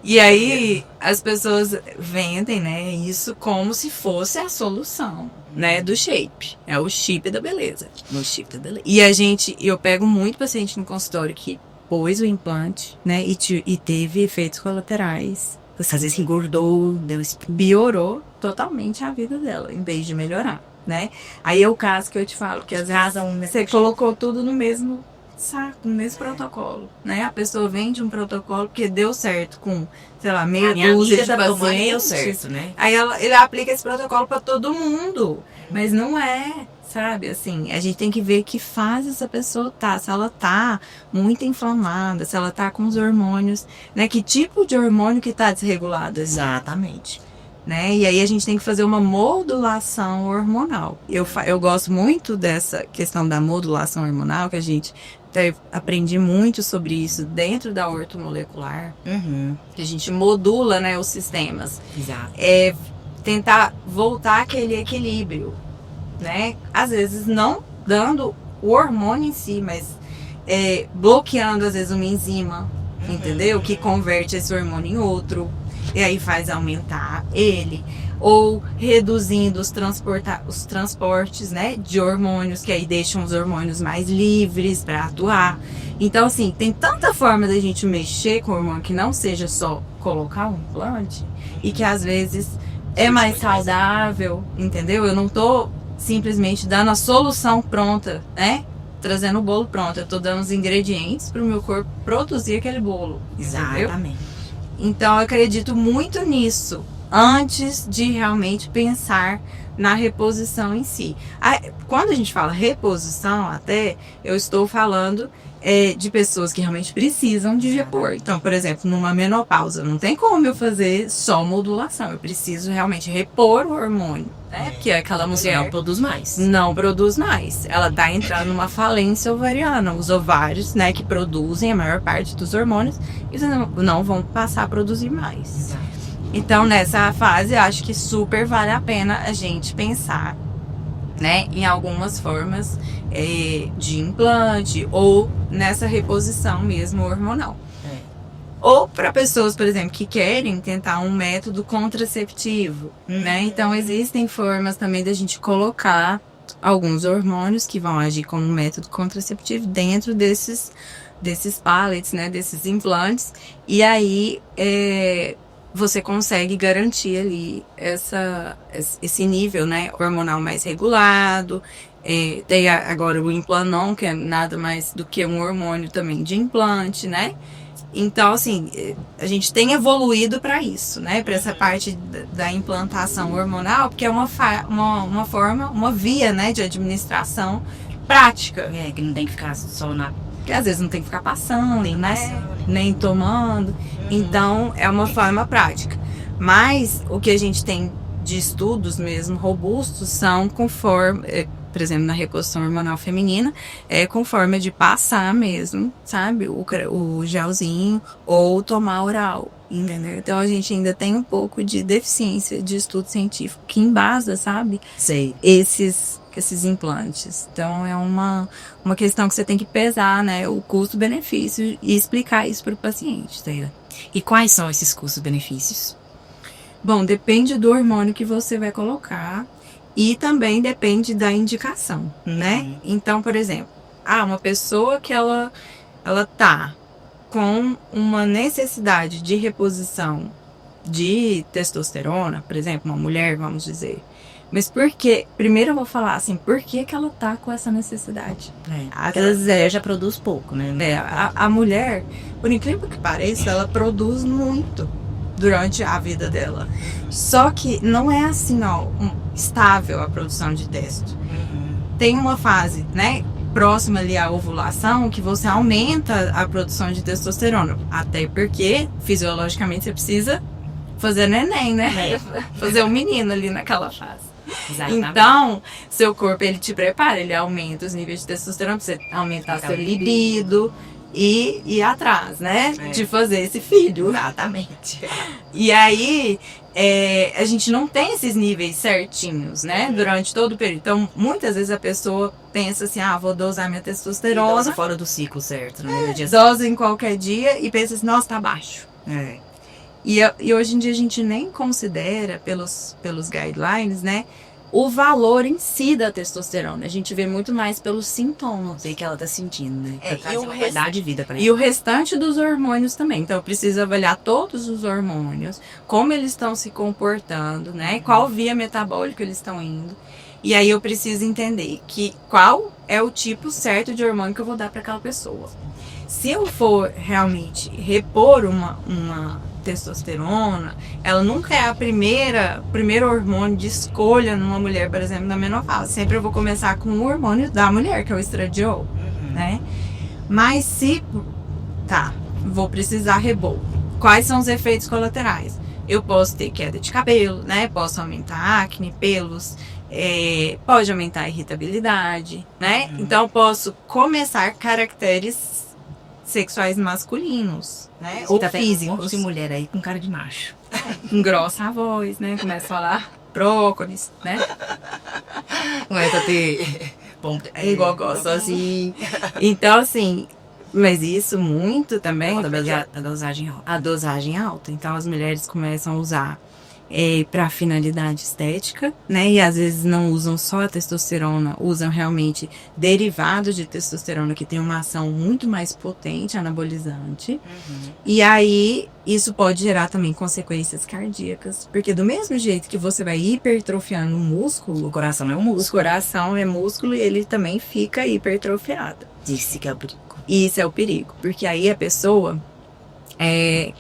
E aí as pessoas vendem, né, isso como se fosse a solução, né, do shape. É o chip da beleza. O chip da beleza. E eu pego muito paciente no consultório que pôs o implante, né, e teve efeitos colaterais. Às vezes engordou, piorou totalmente a vida dela, em vez de melhorar, né? Aí é o caso que eu te falo, que às vezes você colocou tudo no mesmo saco, no mesmo protocolo, né? A pessoa vende um protocolo porque deu certo com, sei lá, meia dúzia de pacientes. Deu certo, né? Aí ele aplica esse protocolo para todo mundo, mas não é, sabe? Assim, a gente tem que ver que fase essa pessoa tá, se ela tá muito inflamada, se ela tá com os hormônios, né? Que tipo de hormônio que tá desregulado? Exatamente. Né? E aí a gente tem que fazer uma modulação hormonal. Eu gosto muito dessa questão da modulação hormonal, que a gente aprendi muito sobre isso dentro da ortomolecular, que a gente modula, né, os sistemas. Exato. É tentar voltar aquele equilíbrio, né? Às vezes não dando o hormônio em si, mas bloqueando às vezes uma enzima, entendeu? Que converte esse hormônio em outro. E aí faz aumentar ele, ou reduzindo os transportes, né, de hormônios, que aí deixam os hormônios mais livres para atuar. Então, assim, tem tanta forma da gente mexer com o hormônio que não seja só colocar um implante, e que às vezes é mais saudável, entendeu? Eu não tô simplesmente dando a solução pronta, né? Trazendo o bolo pronto. Eu tô dando os ingredientes para o meu corpo produzir aquele bolo. Entendeu? Exatamente. Então, eu acredito muito nisso, antes de realmente pensar na reposição em si. Quando a gente fala reposição, até, eu estou falando de pessoas que realmente precisam de repor. Então, por exemplo, numa menopausa, não tem como eu fazer só modulação. Eu preciso realmente repor o hormônio, né? Porque aquela mulher Não produz mais. não produz mais. Ela tá entrando numa falência ovariana. Os ovários, né, que produzem a maior parte dos hormônios, eles não vão passar a produzir mais. Exato. Então, nessa fase, eu acho que super vale a pena a gente pensar, né, em algumas formas de implante ou nessa reposição mesmo hormonal. Ou para pessoas, por exemplo, que querem tentar um método contraceptivo, né? Então, existem formas também da gente colocar alguns hormônios que vão agir como um método contraceptivo dentro desses pellets, né? Desses implantes. E aí, você consegue garantir ali esse nível, né, hormonal mais regulado. Tem agora o Implanon, que é nada mais do que um hormônio também de implante, né? Então, assim, a gente tem evoluído para isso, né? Para essa parte da implantação hormonal, porque é uma forma, uma via, né, de administração prática. Que não tem que ficar só na... Que às vezes não tem que ficar passando, né? Nem tomando. Então, é uma forma prática. Mas o que a gente tem de estudos mesmo robustos são conforme, por exemplo, na reposição hormonal feminina, com forma de passar mesmo, sabe? O gelzinho ou tomar oral, entendeu? Então, a gente ainda tem um pouco de deficiência de estudo científico que embasa, sabe? Sei. Esses implantes. Então, é uma questão que você tem que pesar, né? O custo-benefício e explicar isso para o paciente, tá? E quais são esses custos-benefícios? Bom, depende do hormônio que você vai colocar e também depende da indicação, né? Então, por exemplo, uma pessoa que ela tá com uma necessidade de reposição de testosterona, por exemplo, uma mulher, vamos dizer. Mas por que? Primeiro eu vou falar assim, por que ela tá com essa necessidade? Porque ela já produz pouco, né? A mulher, por incrível que pareça, ela produz muito durante a vida dela. Só que não é assim, estável a produção de testo. Tem uma fase, né, próxima ali à ovulação, que você aumenta a produção de testosterona. Até porque, fisiologicamente, você precisa fazer neném, né? Fazer um menino ali naquela fase. Exatamente. Então, seu corpo, ele te prepara, ele aumenta os níveis de testosterona pra você aumentar seu libido e ir atrás, né? De fazer esse filho. Exatamente. E aí, a gente não tem esses níveis certinhos, né? Durante todo o período. Então, muitas vezes a pessoa pensa assim, vou dosar minha testosterona. Dosa fora do ciclo certo, né? Dosa em qualquer dia e pensa assim, nossa, tá baixo. E hoje em dia a gente nem considera, pelos guidelines, né, o valor em si da testosterona. A gente vê muito mais pelos sintomas. Sei que ela tá sentindo, né? E o qualidade de vida pra ela. E o restante dos hormônios também. Então eu preciso avaliar todos os hormônios, como eles estão se comportando, né? Qual via metabólica eles estão indo. E aí eu preciso entender qual é o tipo certo de hormônio que eu vou dar para aquela pessoa. Se eu for realmente repor uma testosterona, ela nunca é primeiro hormônio de escolha numa mulher, por exemplo, na menopausa. Sempre eu vou começar com o hormônio da mulher, que é o estradiol, né? Mas vou precisar repor. Quais são os efeitos colaterais? Eu posso ter queda de cabelo, né? Posso aumentar acne, pelos, pode aumentar a irritabilidade, né? Então eu posso começar caracteres sexuais masculinos, né? Ou físicos. Tem mulher aí com cara de macho. Engrossa a voz, né? Começa a falar brócolis, né? Começa a ter... É igual eu gosto assim. Então, assim... Mas isso muito também... A dosagem alta. Então, as mulheres começam a usar para finalidade estética, né? E às vezes não usam só a testosterona, usam realmente derivados de testosterona que tem uma ação muito mais potente, anabolizante. E aí isso pode gerar também consequências cardíacas, porque do mesmo jeito que você vai hipertrofiando o músculo, o coração é um músculo. O coração é músculo e ele também fica hipertrofiado. Isso que é o perigo. Isso é o perigo, porque aí a pessoa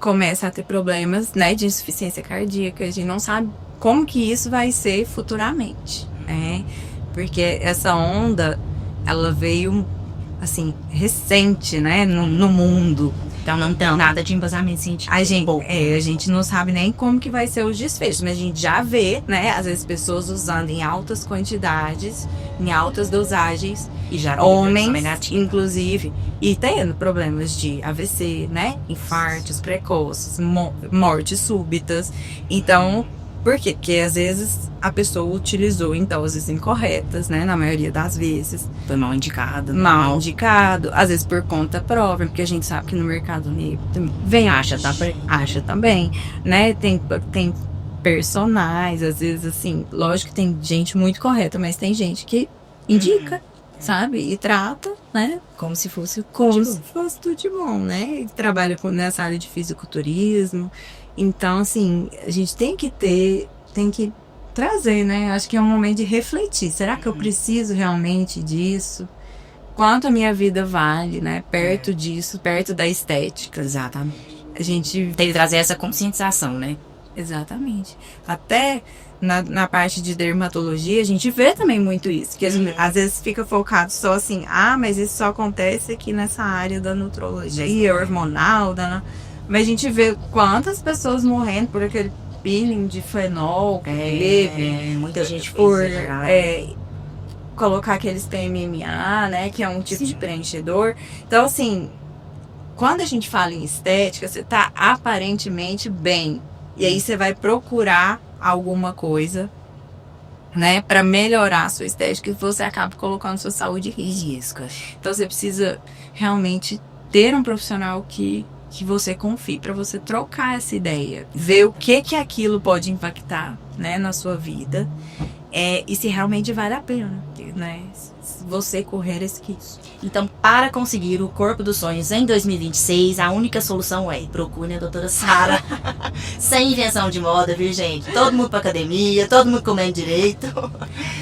começa a ter problemas, né, de insuficiência cardíaca. A gente não sabe como que isso vai ser futuramente, né? Porque essa onda, ela veio, assim, recente, né, no mundo. Então não tem nada de embasamento científico. A gente não sabe nem como que vai ser os desfechos, mas a gente já vê, né, às vezes pessoas usando em altas quantidades, em altas dosagens, e já homens, inclusive, e tendo problemas de AVC, né, infartos precoces, mortes súbitas. Então, por quê? Porque às vezes a pessoa utilizou em doses incorretas, né? Na maioria das vezes. Foi mal indicado. Mal indicado. Às vezes por conta própria, porque a gente sabe que no mercado negro vem acha também, né? Tem personagens, às vezes assim, lógico que tem gente muito correta, mas tem gente que indica, sabe? E trata, né? Como se fosse tudo de bom, né? E trabalha nessa área de fisiculturismo. Então, assim, a gente tem que trazer, né? Acho que é um momento de refletir. Será que eu preciso realmente disso? Quanto a minha vida vale, né? Perto disso, perto da estética. Exatamente. A gente tem que trazer essa conscientização, né? Exatamente. Até na parte de dermatologia, a gente vê também muito isso. Que às vezes fica focado só assim, mas isso só acontece aqui nessa área da nutrologia hormonal, mas a gente vê quantas pessoas morrendo por aquele peeling de fenol, muita gente por colocar aqueles TMMA, né, que é um tipo de preenchedor. Então, assim, quando a gente fala em estética, você tá aparentemente bem. E aí você vai procurar alguma coisa, né, para melhorar a sua estética, e você acaba colocando sua saúde em risco. Então, você precisa realmente ter um profissional que você confie, para você trocar essa ideia, ver o que aquilo pode impactar, né, na sua vida, e se realmente vale a pena, né, você correr esse risco. Então, para conseguir o corpo dos sonhos em 2026, a única solução é procure a doutora Sara. Sem invenção de moda, viu, gente? Todo mundo pra academia, todo mundo comendo direito.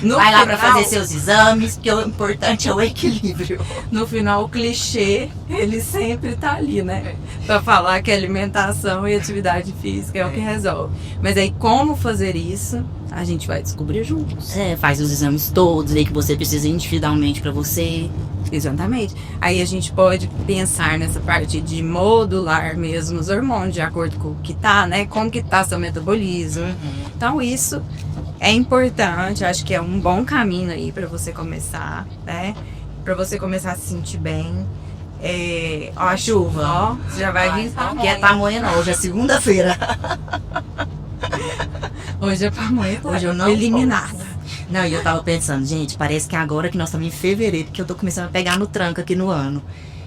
Vai lá pra fazer seus exames, porque o importante é o equilíbrio. No final, o clichê, ele sempre tá ali, né? Pra falar que alimentação e atividade física é o que resolve. Mas aí, como fazer isso, a gente vai descobrir juntos. Faz os exames todos, vê que você precisa individualmente pra você. Exatamente. Aí a gente pode pensar nessa parte de modular mesmo os hormônios, de acordo com o que tá, né? Como que tá seu metabolismo. Então isso é importante, acho que é um bom caminho aí pra você começar, né? Pra você começar a se sentir bem. Ó, a chuva, ó, você já vai vir tamanho. Que é tamanho não, hoje é segunda-feira. Hoje é pamonha, hoje eu não eliminada. Não, e eu tava pensando, gente, parece que agora que nós estamos em fevereiro, que eu tô começando a pegar no tranco aqui no ano.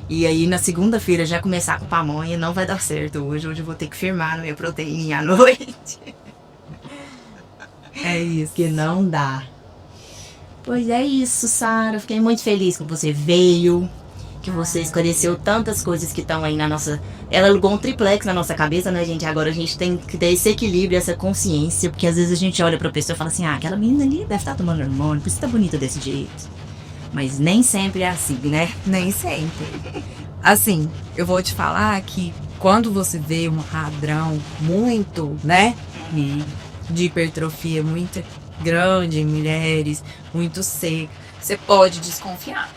E aí na segunda-feira já começar com pamonha não vai dar certo hoje. Hoje eu vou ter que firmar na minha proteína à noite. É isso. Que não dá. Pois é isso, Sara. Fiquei muito feliz que você veio. Que você esclareceu tantas coisas que estão aí na nossa... Ela alugou um triplex na nossa cabeça, né, gente? Agora a gente tem que ter esse equilíbrio, essa consciência. Porque às vezes a gente olha pra pessoa e fala assim, ah, aquela menina ali deve estar tomando hormônio, por isso tá bonita desse jeito. Mas nem sempre é assim, né? Nem sempre. Assim, eu vou te falar que quando você vê um padrão muito, né, de hipertrofia muito grande em mulheres, muito seca, você pode desconfiar.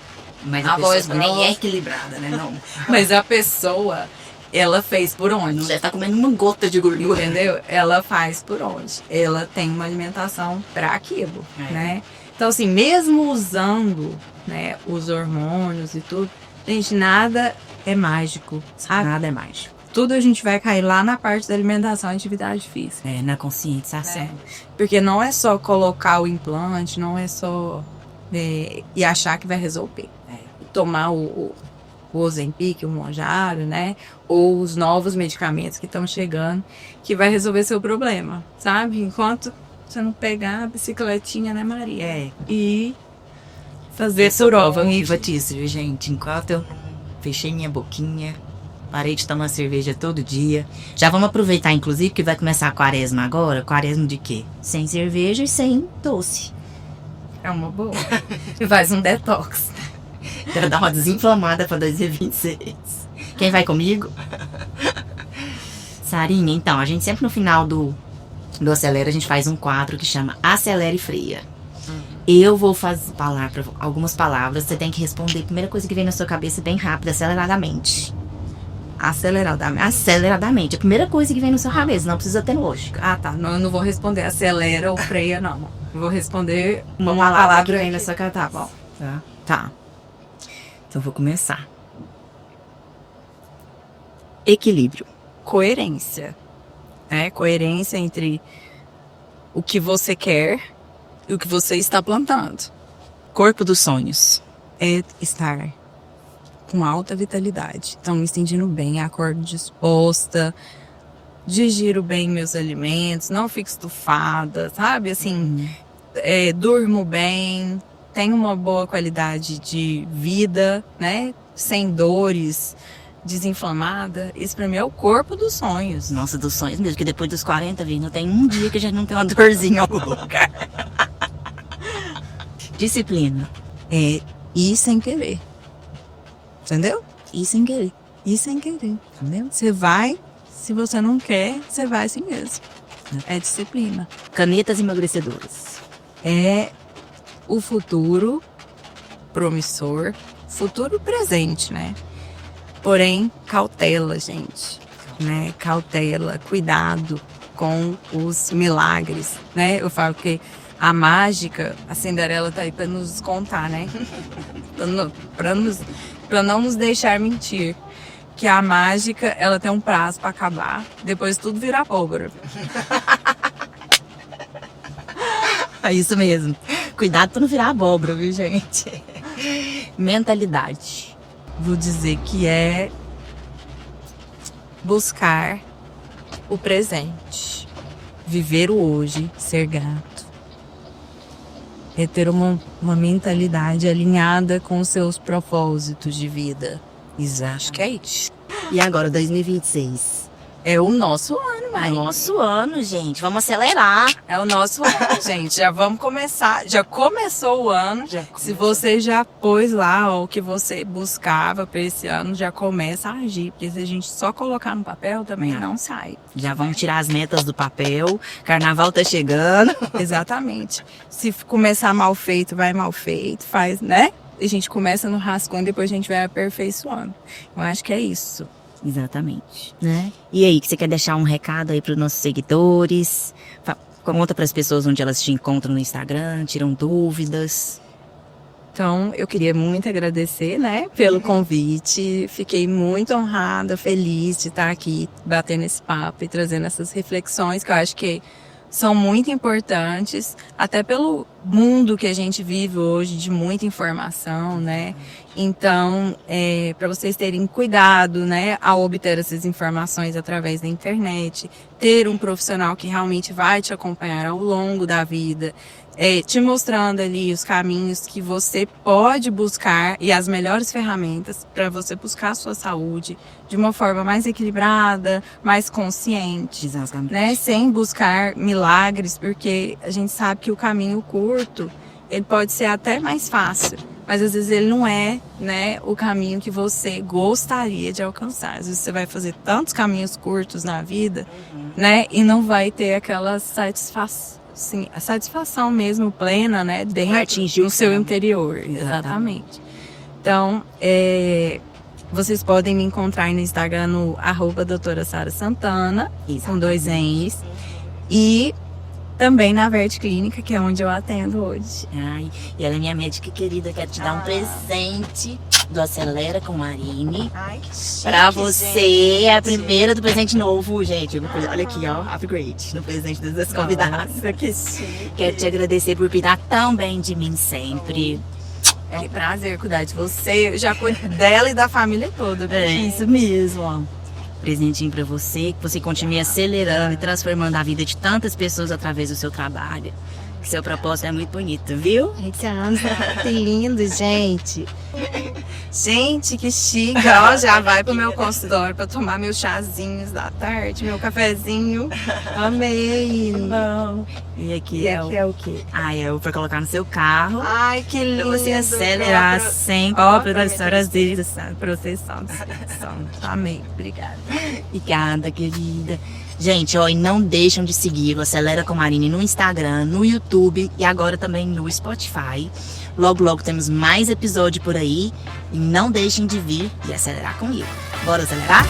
Mas A a voz pessoa nem grossa. é equilibrada, né? Não. Mas a pessoa, ela fez por onde? Não deve estar comendo uma gota de gordura. Entendeu? Ela faz por onde? Ela tem uma alimentação para aquilo, É. né? Então, assim, mesmo usando, né, os hormônios e tudo, gente, nada é mágico, sabe? Nada é mágico. Tudo a gente vai cair lá na parte da alimentação e atividade física. É, na conscientização. Porque não é só colocar o implante, não é só e achar que vai resolver. Tomar o Ozempic, o Mounjaro, né? Ou os novos medicamentos que estão chegando, que vai resolver seu problema, sabe? Enquanto você não pegar a bicicletinha, né, Maria? É. E fazer Prova prova. vivatício, viu, gente? Enquanto eu fechei minha boquinha, parei de tomar cerveja todo dia. Já vamos aproveitar, inclusive, que vai começar a quaresma agora. Quaresma de quê? Sem cerveja e sem doce. É uma boa. Faz um detox. Quero dar uma desinflamada pra 2026. Quem vai comigo? Sarinha, então, a gente sempre no final do Acelera, a gente faz um quadro que chama Acelera e Freia. Eu vou falar algumas palavras, você tem que responder a primeira coisa que vem na sua cabeça bem rápido, aceleradamente. Aceleradamente. Aceleradamente, a primeira coisa que vem na sua cabeça, não precisa ter lógica. Ah, tá. Não, eu não vou responder acelera ou freia, não. Eu vou responder Uma uma palavra palavra que que vem vem na nessa cara. Tá bom. Tá? Tá. Então eu vou começar. Equilíbrio. Coerência. Coerência entre o que você quer e o que você está plantando. Corpo dos sonhos. É estar com alta vitalidade. Então, me sentindo bem, acordo disposta, digiro bem meus alimentos, não fico estufada, sabe? Assim, durmo bem, tenho uma boa qualidade de vida, né? Sem dores, desinflamada. Isso pra mim é o corpo dos sonhos. Nossa, dos sonhos mesmo, que depois dos 40, viu, não tem um dia que a gente não tem uma dorzinha em algum lugar. Disciplina. É ir sem querer. Entendeu? E sem querer. Ir sem querer. Entendeu? Você vai, se você não quer, você vai assim mesmo. É disciplina. Canetas emagrecedoras. É o futuro promissor, futuro presente, né? Porém, cautela, gente, né? Cautela, cuidado com os milagres, né? Eu falo que a mágica, a Cinderela tá aí para nos contar, né? Para não nos deixar mentir. Que a mágica, ela tem um prazo para acabar, depois tudo vira pólvora. É isso mesmo. Cuidado pra não virar abóbora, viu, gente? Mentalidade. Vou dizer que é buscar o presente, viver o hoje, ser grato. É ter uma mentalidade alinhada com os seus propósitos de vida. Exato. Acho que é isso. E agora, 2026? É o nosso ano, mãe. Nosso ano, gente. Vamos acelerar. É o nosso ano, gente. Já vamos começar. Já começou o ano. Se você já pôs lá ó, o que você buscava para esse ano, já começa a agir. Porque se a gente só colocar no papel, também não sai. Já vamos tirar as metas do papel. Carnaval tá chegando. Exatamente. Se começar mal feito, vai mal feito. Faz, né? A gente começa no rascunho e depois a gente vai aperfeiçoando. Eu acho que é isso. Exatamente. Né? E aí, que você quer deixar um recado aí pros nossos seguidores? Conta pras pessoas onde elas te encontram no Instagram, tiram dúvidas. Então, eu queria muito agradecer, né, pelo convite. Fiquei muito honrada, feliz de estar aqui batendo esse papo e trazendo essas reflexões que eu acho que são muito importantes, até pelo mundo que a gente vive hoje, de muita informação, né? Então, para vocês terem cuidado, né, ao obter essas informações através da internet, ter um profissional que realmente vai te acompanhar ao longo da vida, te mostrando ali os caminhos que você pode buscar e as melhores ferramentas para você buscar a sua saúde de uma forma mais equilibrada, mais consciente, Exatamente. né, sem buscar milagres, porque a gente sabe que o caminho curto, ele pode ser até mais fácil, mas às vezes ele não é, né, o caminho que você gostaria de alcançar. Às vezes você vai fazer tantos caminhos curtos na vida, né, e não vai ter aquela satisfação, sim, a satisfação mesmo plena, né, dentro Atingir o do seu caminho. interior. Exatamente. Então, vocês podem me encontrar no Instagram no @doutora Sara Santana, com 2 N's, e também na Vert Clínica, que é onde eu atendo hoje. Ai, e ela é minha médica querida, quero te dar um presente do Acelera com Marine. Ai, que chique, Pra você, é a primeira do presente novo, gente. Olha aqui, ó, upgrade no presente das convidadas. Nossa, que chique. Quero te agradecer por cuidar tão bem de mim sempre. É um prazer cuidar de você. Eu já cuido dela e da família toda. Isso mesmo, ó. Presentinho pra você, que você continue acelerando e transformando a vida de tantas pessoas através do seu trabalho. Que seu propósito é muito bonito, viu? Que lindo, gente. Gente, que chique. Ó, já vai pro meu consultório pra tomar meus chazinhos da tarde, meu cafezinho. Amei. Bom. E aqui é o... é o quê? eu vou colocar no seu carro. Ai, que lindo. Pra você acelerar sempre. Ó, Para as histórias deles. Proteção. Amei. Obrigada. Obrigada, querida. Gente, ó, e não deixam de seguir o Acelera com Marine no Instagram, no YouTube e agora também no Spotify. Logo, logo temos mais episódio por aí. E não deixem de vir e acelerar comigo. Bora acelerar?